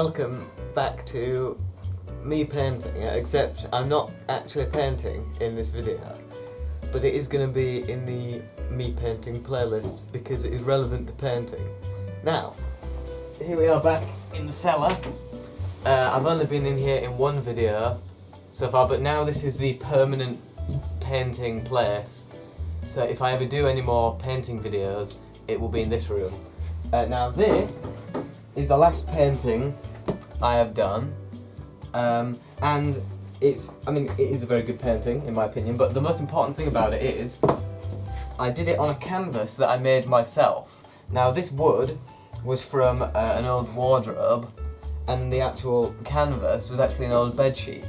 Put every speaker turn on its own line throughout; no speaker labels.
welcome back to me painting, except I'm not actually painting in this video, but it is going to be in the me painting playlist because it is relevant to painting. Now, here we are back in the cellar. I've only been in here in one video so far, but now this is the permanent painting place, so if I ever do any more painting videos, it will be in this room. Now this is the last painting I have done, and it is a very good painting in my opinion, but the most important thing about it is I did it on a canvas that I made myself. Now this wood was from an old wardrobe, and the actual canvas was actually an old bedsheet.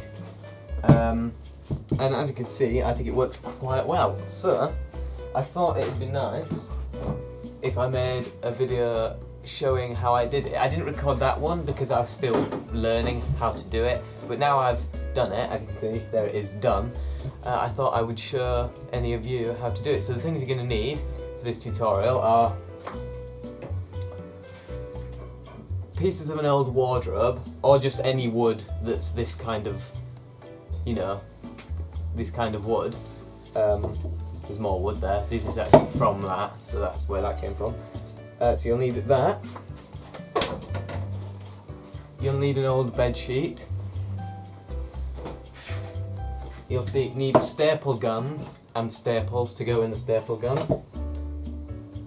And as you can see, I think it works quite well. So I thought it would be nice if I made a video showing how I did it. I didn't record that one because I was still learning how to do it, but now I've done it, as you can see, there it is done. I thought I would show any of you how to do it. So the things you're going to need for this tutorial are pieces of an old wardrobe, or just any wood that's this kind of, you know, this kind of wood. There's more wood there. This is actually from that, so that's where that came from. So you'll need that. You'll need an old bed sheet. You'll need a staple gun and staples to go in the staple gun.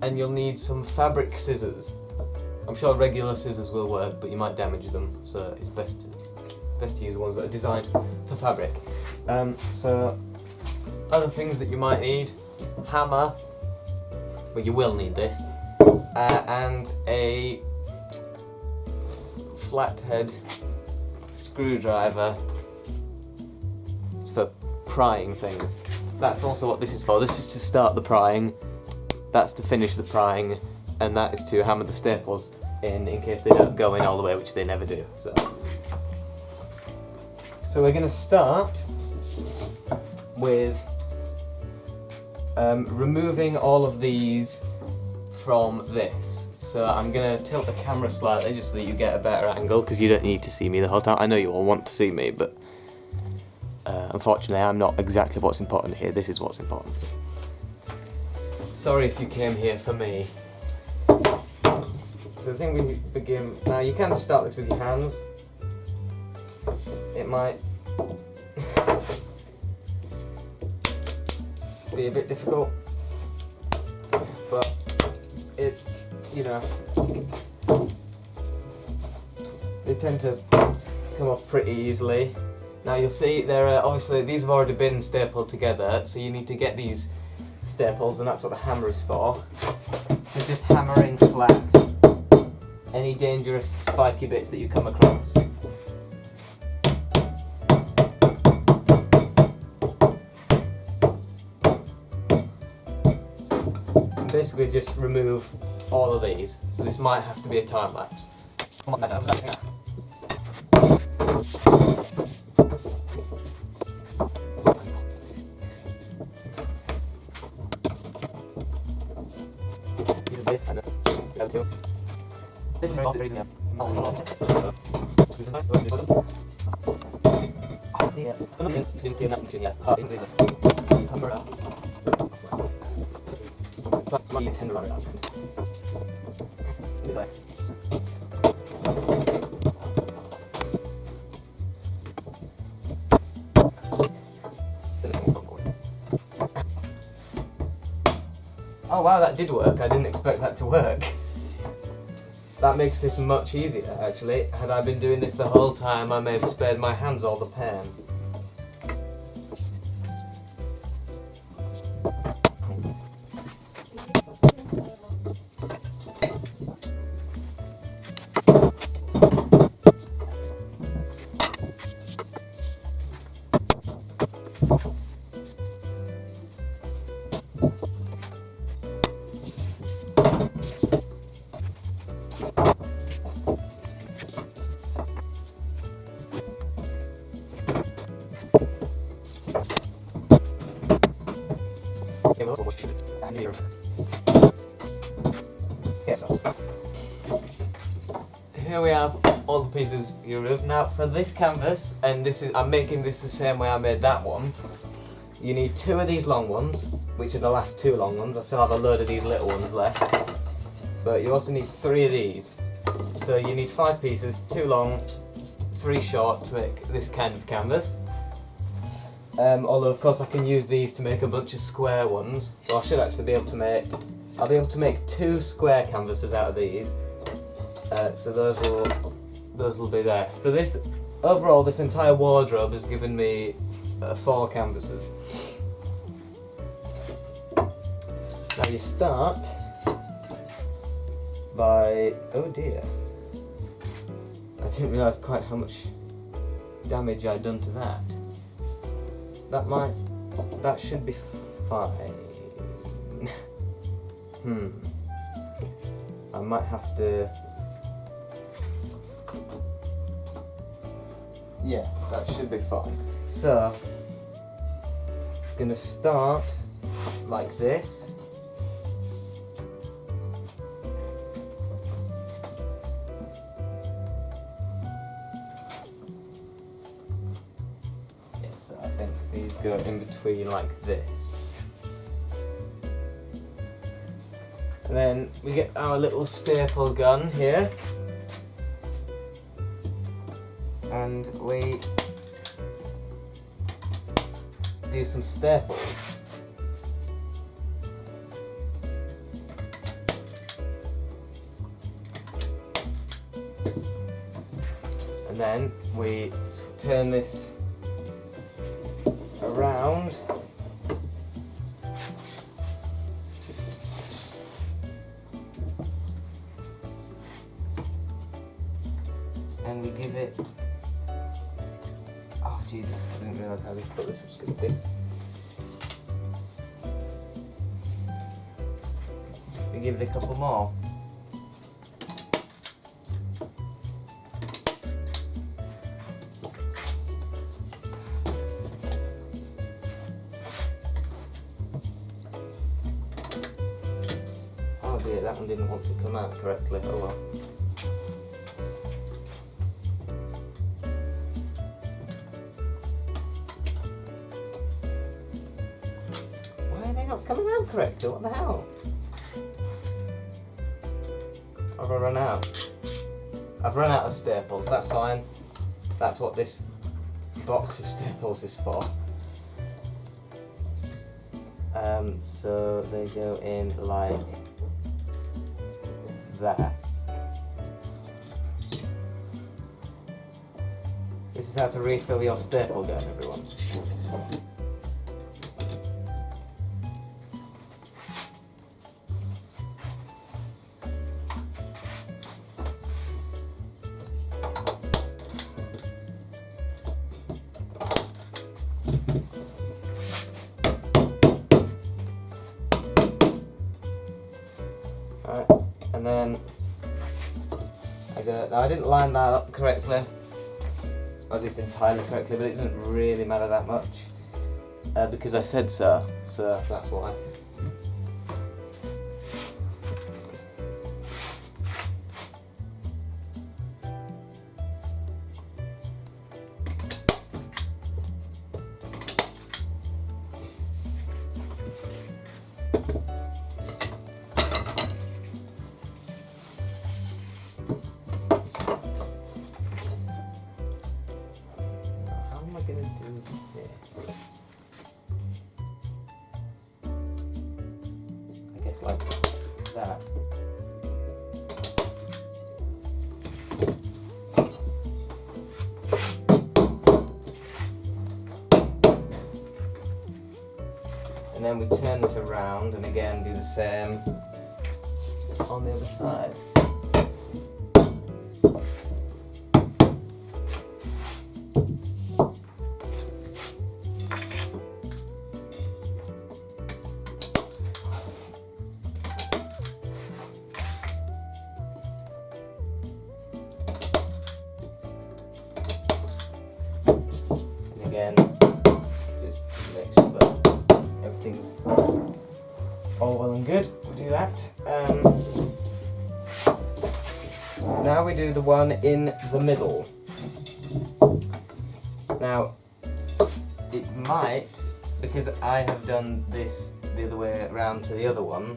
And you'll need some fabric scissors. I'm sure regular scissors will work, but you might damage them, so it's best to use ones that are designed for fabric. So other things that you might need: hammer, well, you will need this, and a flathead screwdriver for prying things. That's also what this is for. This is to start the prying, that's to finish the prying, and that is to hammer the staples in case they don't go in all the way, which they never do. So we're going to start with removing all of these from this. So I'm going to tilt the camera slightly just so that you get a better angle, because you don't need to see me the whole time. I know you all want to see me, but unfortunately I'm not exactly what's important here. This is what's important. Sorry if you came here for me. So the thing we begin, now you can start this with your hands. It might be a bit difficult, but it, you know, they tend to come off pretty easily. Now you'll see there are, obviously these have already been stapled together, so you need to get these staples, and that's what the hammer is for. So just hammering flat any dangerous spiky bits that you come across. And basically just remove all of these. So this might have to be a time lapse. This and too. This is very easy. Oh wow, that did work. I didn't expect that to work. That makes this much easier, actually. Had I been doing this the whole time, I may have spared my hands all the pain. Here we have all the pieces you remove. Now for this canvas, and I'm making this the same way I made that one, you need 2 of these long ones, which are the last 2 long ones. I still have a load of these little ones left. But you also need 3 of these. So you need 5 pieces, 2 long, 3 short to make this kind of canvas. Although of course I can use these to make a bunch of square ones. So I should actually be able to make, I'll be able to make 2 square canvases out of these. So those will be there. So this, overall this entire wardrobe has given me 4 canvases. Now you start by, oh dear, I didn't realise quite how much damage I'd done to that. That should be fine. I might have to, yeah, that should be fine. So, I'm gonna start like this. So I think these go in between like this. And then we get our little staple gun here. And we do some staples. And then we turn this around. And we give it, oh Jesus, I didn't realise how difficult this was going to be. We give it a couple more. Oh dear, that one didn't want to come out correctly, oh well. Not coming out correctly, what the hell? Have I run out? I've run out of staples, that's fine. That's what this box of staples is for. So they go in like that. This is how to refill your staple gun, everyone. Alright, and then I didn't line that up correctly, or at least entirely correctly, but it doesn't really matter that much because I said so that's why. Gonna do this. I guess like that. And then we turn this around and again do the same on the other side. Again, just make sure that everything's all well and good. We'll do that. Now we do the one in the middle. Now, it might, because I have done this the other way around to the other one,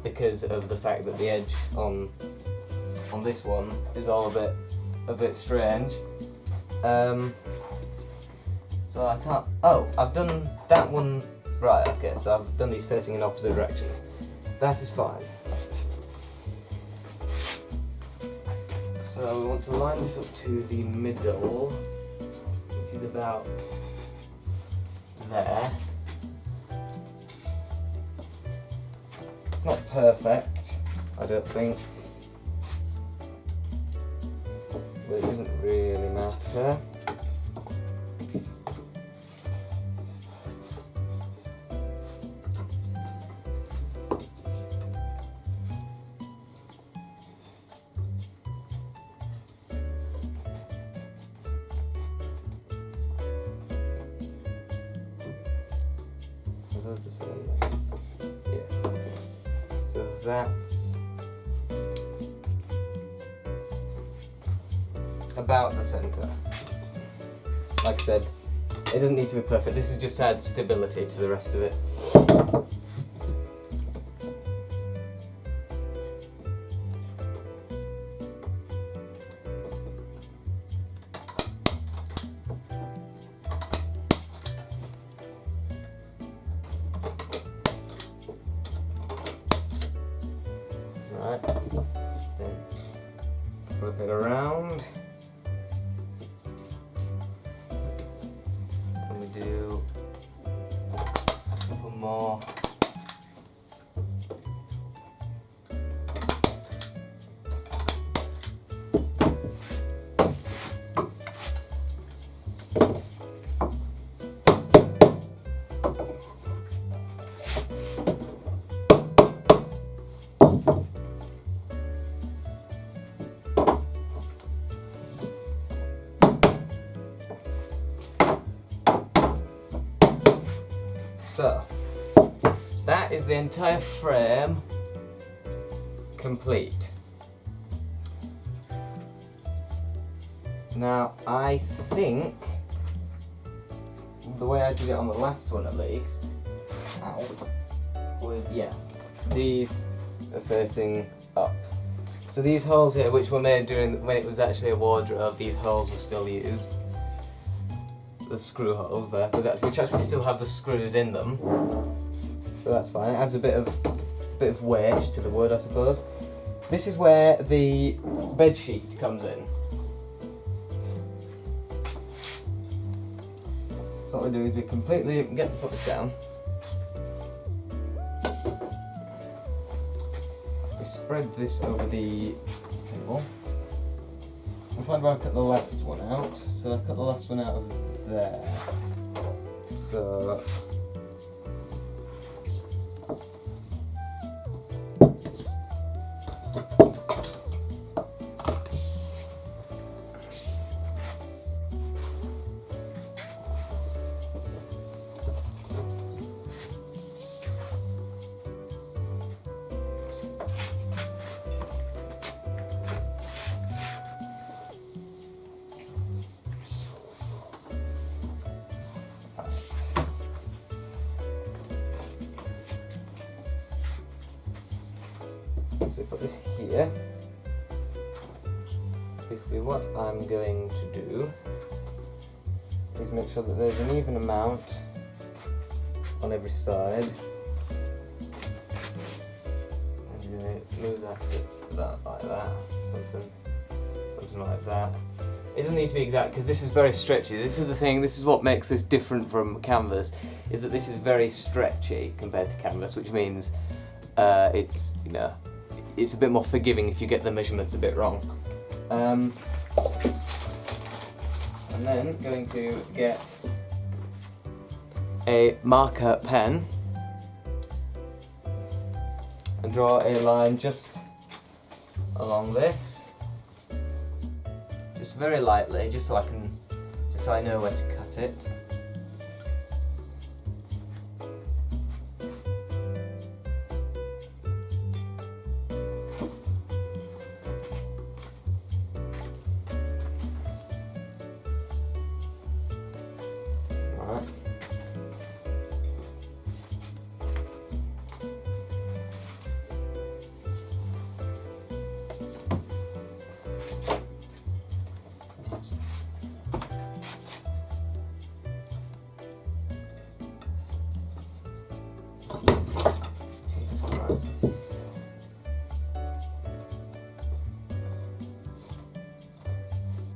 because of the fact that the edge on this one is all a bit strange. So I can't. Oh, I've done that one right. Okay, so I've done these facing in opposite directions. That is fine. So we want to line this up to the middle, which is about there. It's not perfect, I don't think, but it doesn't really matter. Are those the same? Yes. So that's about the centre. Like I said, it doesn't need to be perfect. This is just to add stability to the rest of it. Right, then flip it around, and we do a couple more. So, that is the entire frame complete. Now, I think the way I did it on the last one at least, was, yeah, these are facing up. So these holes here, which were made when it was actually a wardrobe, these holes were still used. The screw holes there, which actually still have the screws in them, so that's fine. It adds a bit of weight to the wood, I suppose. This is where the bed sheet comes in. So what we do is we put this down. We spread this over the table. I'll find where I cut the last one out. So I cut the last one out of there. So we put this here. Basically what I'm going to do is make sure that there's an even amount on every side. And move that to like that, something like that. It doesn't need to be exact because this is very stretchy. This is the thing, this is what makes this different from canvas, is that this is very stretchy compared to canvas, which means it's, you know, it's a bit more forgiving if you get the measurements a bit wrong. And then going to get a marker pen and draw a line just along this, just very lightly, just so I know where to cut it. Alright.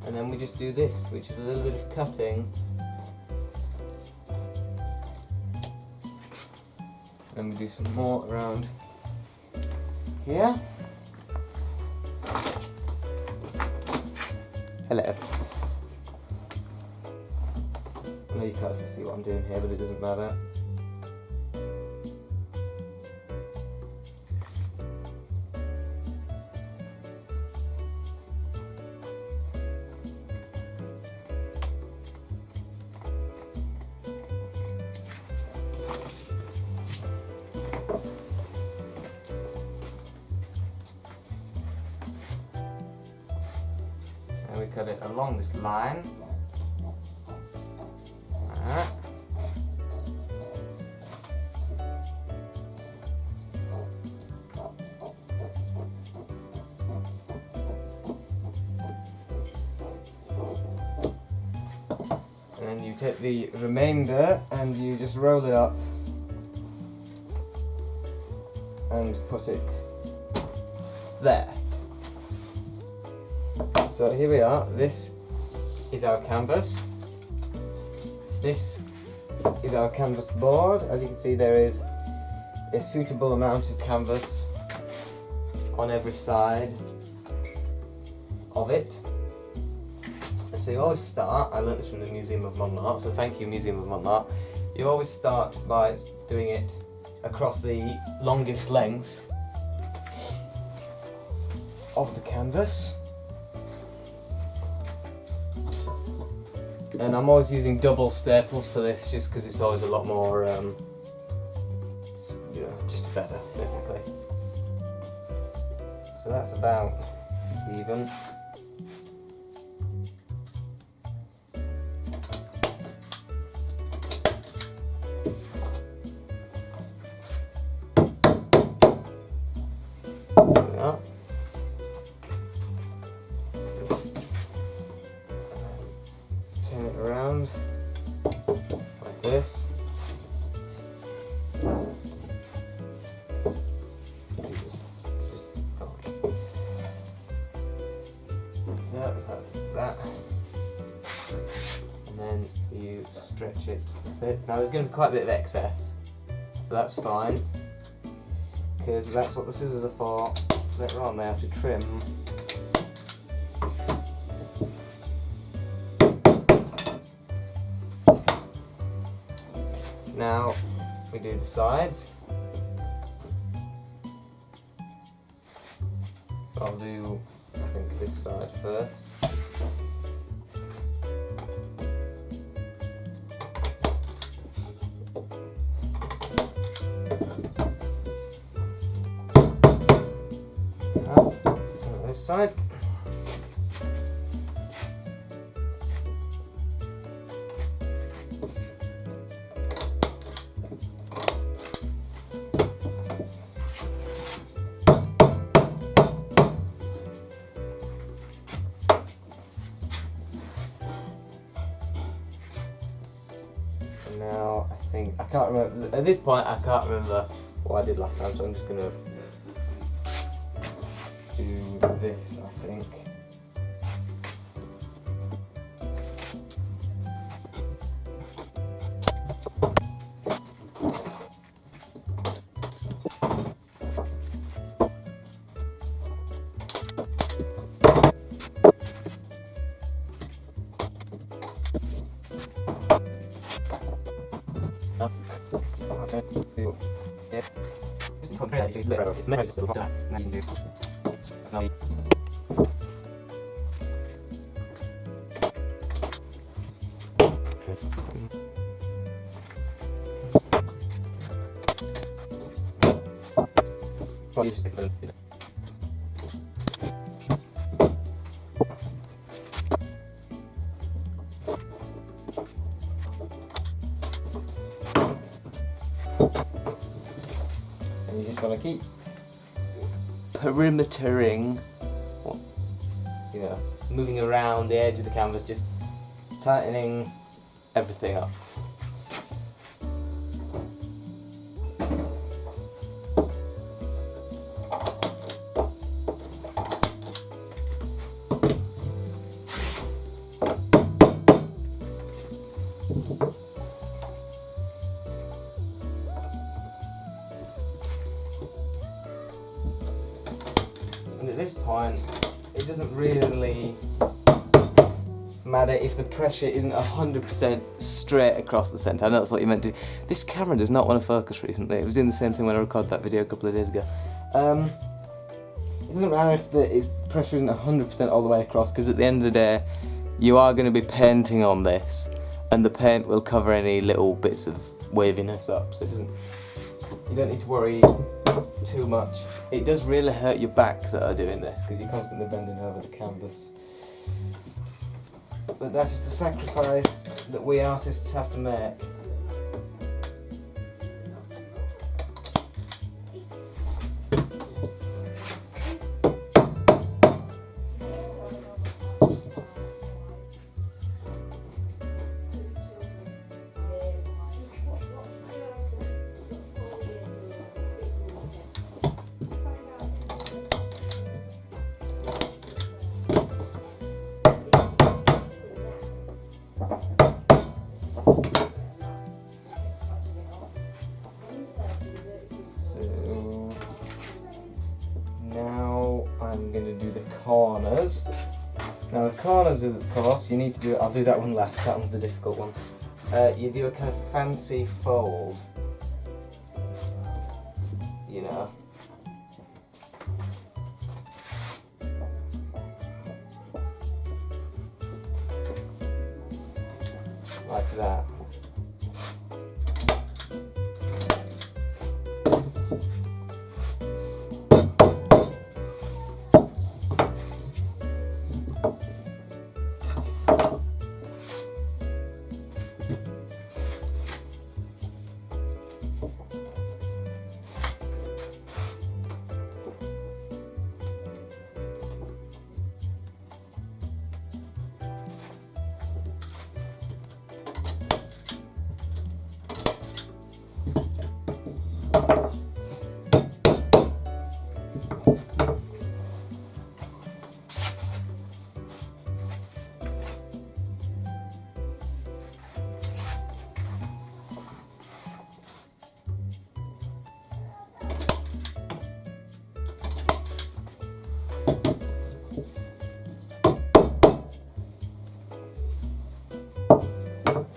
And then we just do this, which is a little bit of cutting. Then we do some more around here. Hello. I know you can't see what I'm doing here, but it doesn't matter. And we cut it along this line. Alright. And then you take the remainder and you just roll it up and put it there. So here we are, this is our canvas. This is our canvas board. As you can see, there is a suitable amount of canvas on every side of it. And so you always start, I learnt this from the Museum of Modern Art, so thank you Museum of Modern Art. You always start by doing it across the longest length of the canvas. And I'm always using double staples for this, just because it's always a lot more, just better, basically. So that's about even. There we are. Turn it around like this. Yeah, that's that. And then you stretch it a bit. Now there's going to be quite a bit of excess, but that's fine, because that's what the scissors are for. Later on they have to trim. Now we do the sides. So I'll do, I think, this side first. Now, this side. Now, I think, I can't remember, at this point I can't remember what I did last time, so I'm just going to do this, I think. just want to keep perimetering, you know, moving around the edge of the canvas, just tightening everything up. And at this point, it doesn't really matter if the pressure isn't 100% straight across the centre. I know that's what you meant to do. This camera does not want to focus recently. It was doing the same thing when I recorded that video a couple of days ago. It doesn't matter if the pressure isn't 100% all the way across, because at the end of the day, you are going to be painting on this, and the paint will cover any little bits of waviness up, so you don't need to worry too much. It does really hurt your back though doing this, because you're constantly bending over the canvas. But that is the sacrifice that we artists have to make. I'm going to do the corners. Now the corners, of course, you need to do, I'll do that one last, that one's the difficult one. You do a kind of fancy fold, you know. Like that.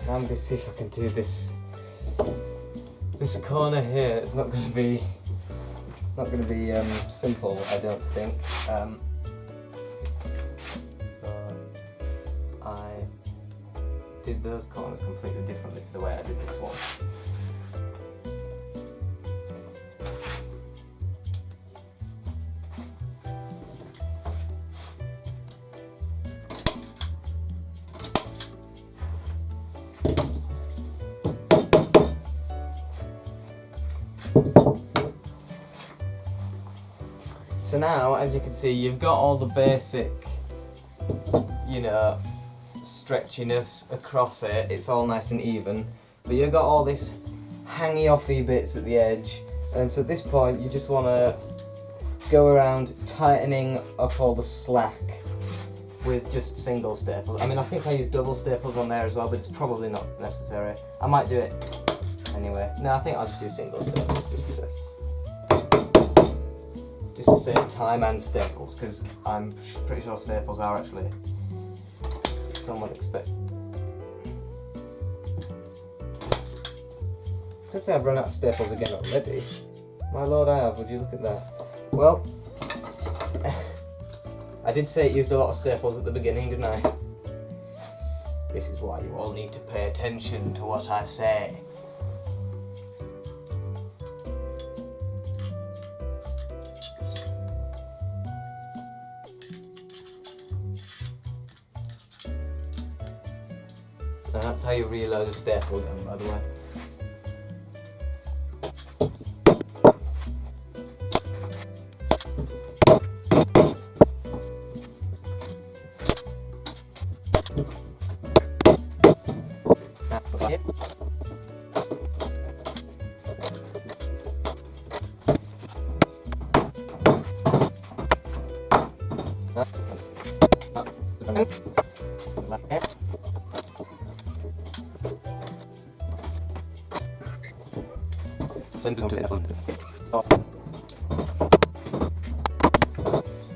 I'm going to see if I can do this corner here. It's not going to be simple, I don't think. So I did those corners completely differently to the way I did this one. So now, as you can see, you've got all the basic, you know, stretchiness across it. It's all nice and even, but you've got all this hangy-offy bits at the edge, and so at this point you just want to go around tightening up all the slack with just single staples. I mean, I think I use double staples on there as well, but it's probably not necessary. I might do it anyway. No, I think I'll just do single staples just to save time and staples, because I'm pretty sure staples are actually somewhat expensive. Let's say I've run out of staples again already. My lord, I have. Would you look at that? Well, I did say it used a lot of staples at the beginning, didn't I? This is why you all need to pay attention to what I say. And that's how you reload a staple gun, by the way.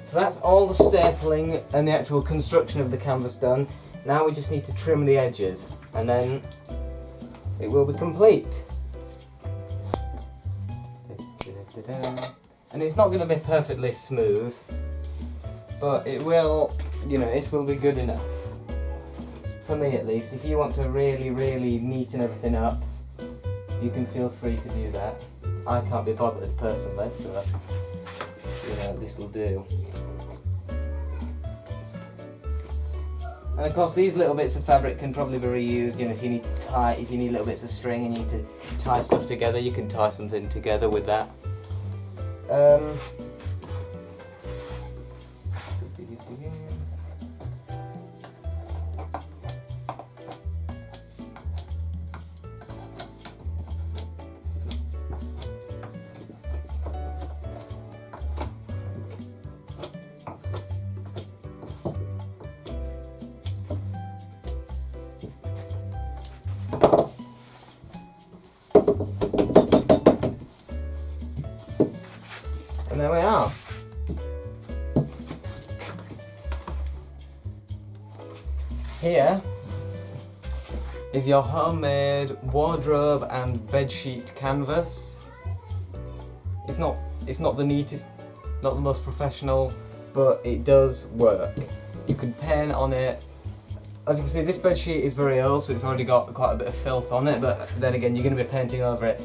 So that's all the stapling and the actual construction of the canvas done. Now we just need to trim the edges and then it will be complete. And it's not going to be perfectly smooth, but it will, you know, it will be good enough. For me at least. If you want to really neaten everything up, you can feel free to do that. I can't be bothered personally, so you know, this will do. And of course these little bits of fabric can probably be reused, you know, if you need little bits of string and you need to tie stuff together, you can tie something together with that. And there we are. Here is your homemade wardrobe and bedsheet canvas. It's not the neatest, not the most professional, but it does work. You can paint on it. As you can see, this bedsheet is very old, so it's already got quite a bit of filth on it, but then again, you're going to be painting over it.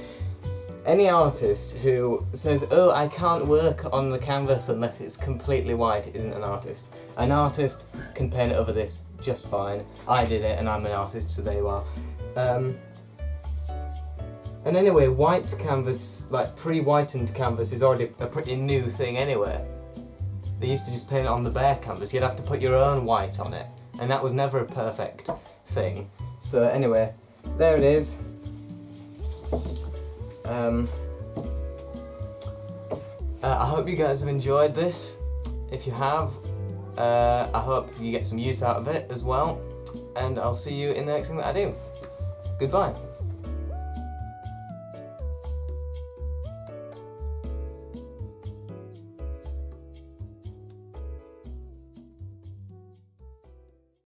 Any artist who says, oh, I can't work on the canvas unless it's completely white isn't an artist. An artist can paint over this just fine. I did it and I'm an artist, so there you are. And anyway, white canvas, like pre-whitened canvas, is already a pretty new thing anyway. They used to just paint it on the bare canvas. You'd have to put your own white on it, and that was never a perfect thing. So anyway, there it is. I hope you guys have enjoyed this. If you have, I hope you get some use out of it as well, and I'll see you in the next thing that I do. Goodbye.